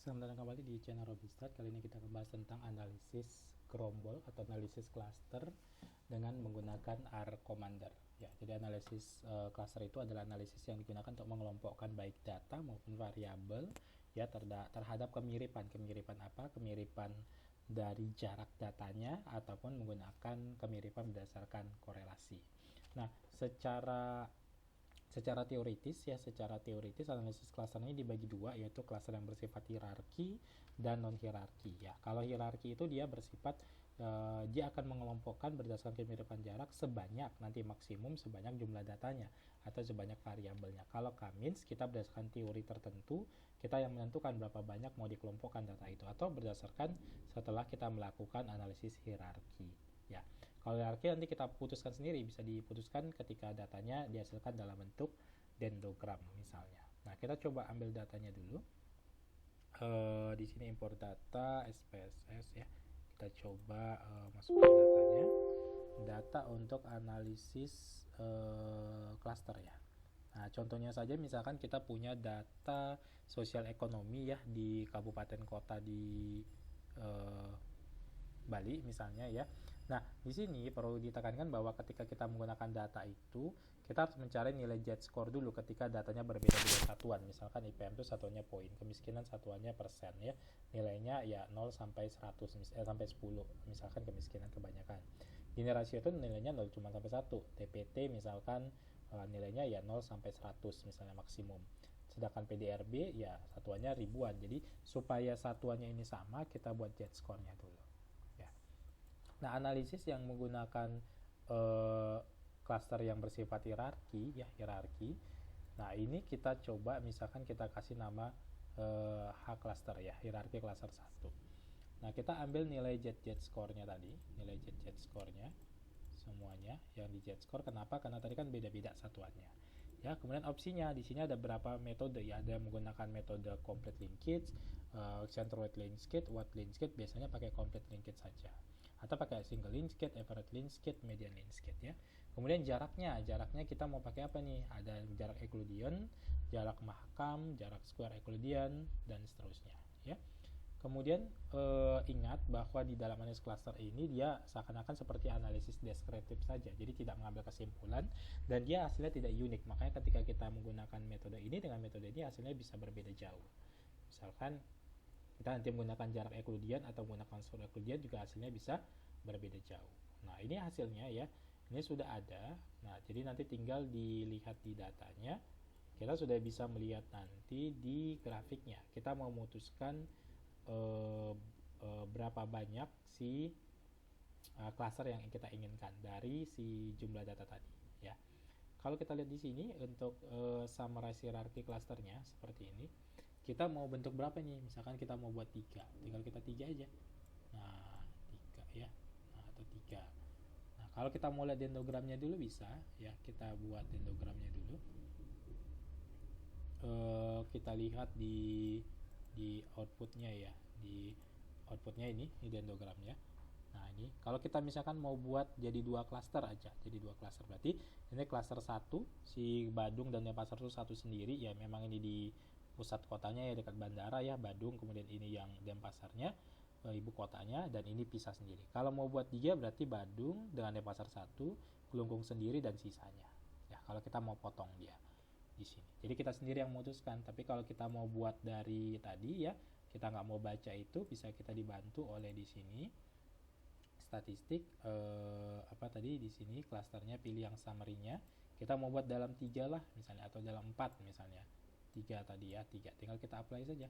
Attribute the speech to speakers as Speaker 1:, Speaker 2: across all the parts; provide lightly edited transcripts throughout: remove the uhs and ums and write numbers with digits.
Speaker 1: Selamat datang kembali di channel Robinstart. Kali ini kita akan bahas tentang analisis gerombol atau analisis cluster dengan menggunakan R Commander. Ya, jadi analisis cluster itu adalah analisis yang digunakan untuk mengelompokkan baik data maupun variabel ya terhadap kemiripan. Kemiripan apa? Kemiripan dari jarak datanya ataupun menggunakan kemiripan berdasarkan korelasi. Nah, secara teoritis analisis cluster ini dibagi dua, yaitu cluster yang bersifat hierarki dan non hierarki ya. Kalau hierarki itu dia bersifat dia akan mengelompokkan berdasarkan kemiripan jarak sebanyak nanti maksimum sebanyak jumlah datanya atau sebanyak variabelnya. Kalau K-means kita berdasarkan teori tertentu, kita yang menentukan berapa banyak mau dikelompokkan data itu, atau berdasarkan setelah kita melakukan analisis hierarki ya. Kalau hierarki nanti kita putuskan sendiri, bisa diputuskan ketika datanya dihasilkan dalam bentuk dendrogram misalnya. Nah, kita coba ambil datanya dulu. Di sini import data SPSS ya. Kita coba masukkan datanya. Data untuk analisis cluster ya. Nah, contohnya saja misalkan kita punya data sosial ekonomi ya di kabupaten kota di Bali misalnya ya. Nah, di sini perlu ditekankan bahwa ketika kita menggunakan data itu, kita harus mencari nilai Z-score dulu ketika datanya berbeda-beda satuan. Misalkan IPM itu satuannya poin, kemiskinan satuannya persen ya. Nilainya ya 0 sampai 100 sampai 10 misalkan kemiskinan kebanyakan. Gini rasio itu nilainya 0 cuma sampai 1. TPT misalkan nilainya ya 0 sampai 100 misalnya maksimum. Sedangkan PDRB ya satuannya ribuan. Jadi supaya satuannya ini sama, kita buat Z-score-nya dulu. Nah, analisis yang menggunakan cluster yang bersifat hierarki ya, hierarki. Nah, ini kita coba misalkan kita kasih nama H cluster ya, hierarki cluster 1. Nah, kita ambil nilai Z-score-nya tadi, nilai Z-score-nya semuanya yang di Z-score. Kenapa? Karena tadi kan beda-beda satuannya. Ya, kemudian opsinya di sini ada berapa metode ya, ada menggunakan metode complete linkage, centroid linkage, wide linkage, biasanya pakai complete linkage saja. Atau pakai single linkage, average linkage, median linkage ya. Kemudian jaraknya kita mau pakai apa nih? Ada jarak Euclidean, jarak mahkam, jarak square Euclidean, dan seterusnya ya. Kemudian ingat bahwa di dalam analisis cluster ini dia seakan-akan seperti analisis deskriptif saja, jadi tidak mengambil kesimpulan dan dia hasilnya tidak unik. Makanya ketika kita menggunakan metode ini dengan metode ini hasilnya bisa berbeda jauh. Misalkan kita nanti menggunakan jarak Euclidean atau menggunakan square Euclidean juga hasilnya bisa berbeda jauh. Nah, ini hasilnya ya. Ini sudah ada. Nah, jadi nanti tinggal dilihat di datanya. Kita sudah bisa melihat nanti di grafiknya. Kita mau memutuskan berapa banyak si cluster yang kita inginkan dari si jumlah data tadi ya. Kalau kita lihat di sini untuk summarize hierarchy clusternya seperti ini. Kita mau bentuk berapa nih? Misalkan kita mau buat 3, tinggal kita 3 aja. Nah, 3 ya. Nah, atau 3. Nah, kalau kita mau lihat dendrogramnya dulu bisa ya, kita buat dendrogramnya dulu. Kita lihat di outputnya ya, di outputnya ini dendrogramnya. Nah, ini kalau kita misalkan mau buat jadi 2 cluster aja, jadi 2 cluster berarti ini cluster 1 si Badung dan Denpasar itu satu sendiri ya, memang ini di pusat kotanya ya, dekat bandara ya Badung, kemudian ini yang Denpasarnya ibu kotanya, dan ini pisah sendiri. Kalau mau buat 3 berarti Badung dengan Denpasar 1, Kelungkung sendiri dan sisanya ya, kalau kita mau potong dia di sini. Jadi kita sendiri yang memutuskan. Tapi kalau kita mau buat dari tadi ya, kita nggak mau baca itu, bisa kita dibantu oleh di sini statistik apa tadi di sini klasternya, pilih yang summary-nya. Kita mau buat dalam 3 lah misalnya, atau dalam 4 misalnya. 3 tadi ya, 3. Tinggal kita apply saja.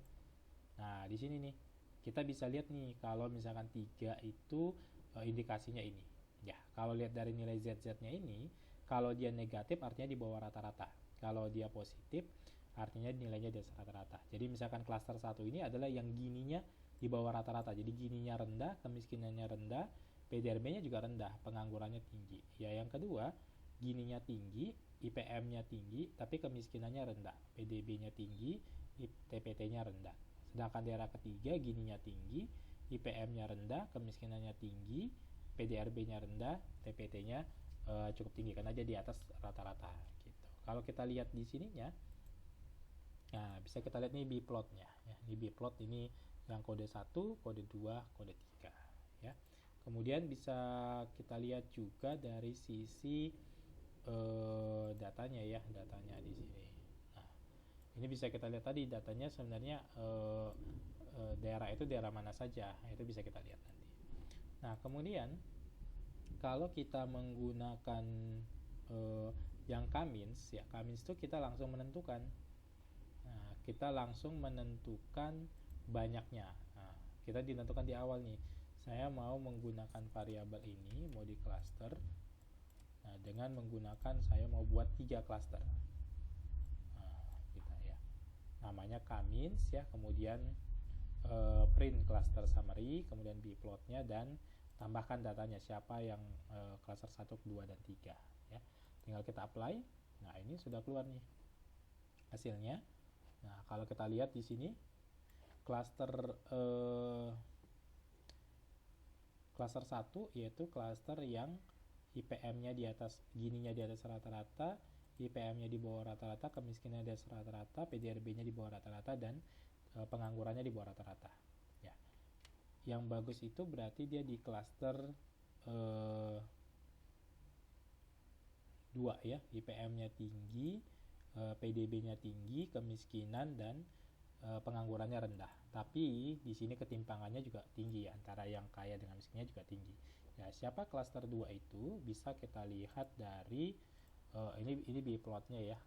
Speaker 1: Nah, di sini nih kita bisa lihat nih kalau misalkan 3 itu indikasinya ini. Ya, kalau lihat dari nilai ZZ-nya ini, kalau dia negatif artinya di bawah rata-rata. Kalau dia positif artinya nilainya di atas rata-rata. Jadi misalkan klaster 1 ini adalah yang gininya di bawah rata-rata. Jadi gininya rendah, kemiskinannya rendah, PDRB-nya juga rendah, penganggurannya tinggi. Ya, yang kedua, gininya tinggi, IPM-nya tinggi, tapi kemiskinannya rendah, PDB-nya tinggi, TPT-nya rendah. Sedangkan daerah ketiga, gininya tinggi, IPM-nya rendah, kemiskinannya tinggi, PDRB-nya rendah, TPT-nya cukup tinggi karena dia di atas rata-rata gitu. Kalau kita lihat di sininya, nah bisa kita lihat nih biplotnya ya. Ini bplot, ini yang kode 1, kode 2, kode 3 ya. Kemudian bisa kita lihat juga dari sisi datanya ya, datanya di sini. Nah, ini bisa kita lihat tadi datanya sebenarnya daerah itu daerah mana saja, itu bisa kita lihat nanti. Nah, kemudian kalau kita menggunakan yang K-means ya, K-means itu kita langsung menentukan. Nah, kita langsung menentukan banyaknya. Nah, kita ditentukan di awal nih. Saya mau menggunakan variabel ini, mau di cluster. Nah, dengan menggunakan saya mau buat 3 cluster. Nah, kita ya. Namanya K-means ya, kemudian print cluster summary, kemudian bplotnya, dan tambahkan datanya siapa yang cluster 1, 2, dan 3 ya. Tinggal kita apply. Nah, ini sudah keluar nih hasilnya. Nah, kalau kita lihat di sini cluster 1 yaitu cluster yang IPM-nya di atas, Gini-nya di atas rata-rata, IPM-nya di bawah rata-rata, kemiskinannya di atas rata-rata, PDRB-nya di bawah rata-rata, dan penganggurannya di bawah rata-rata ya. Yang bagus itu berarti dia di cluster 2 ya, IPM-nya tinggi, PDB-nya tinggi, kemiskinan dan penganggurannya rendah. Tapi di sini ketimpangannya juga tinggi ya, antara yang kaya dengan miskinnya juga tinggi. Ya, siapa cluster 2 itu bisa kita lihat dari ini bplotnya ya,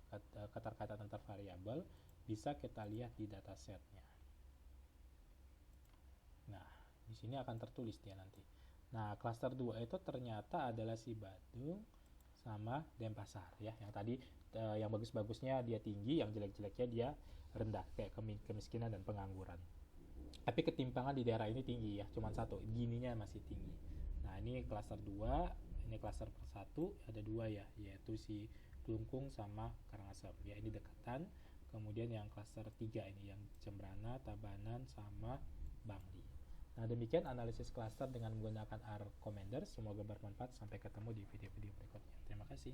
Speaker 1: keterkaitan antar variabel bisa kita lihat di datasetnya. Nah, di sini akan tertulis dia nanti. Nah, cluster 2 itu ternyata adalah si Badung sama Denpasar ya. Yang tadi yang bagus-bagusnya dia tinggi, yang jelek-jeleknya dia rendah, kayak kemiskinan dan pengangguran. Tapi ketimpangan di daerah ini tinggi ya, cuma satu, Gininya masih tinggi. Nah, ini cluster 2, ini cluster 1 ada 2 ya, yaitu si Klungkung sama Karangasem. Ya, ini dekatan. Kemudian yang cluster 3 ini yang Cembrana, Tabanan sama Bangli. Nah, demikian analisis cluster dengan menggunakan R Commander. Semoga bermanfaat. Sampai ketemu di video-video berikutnya. Terima kasih.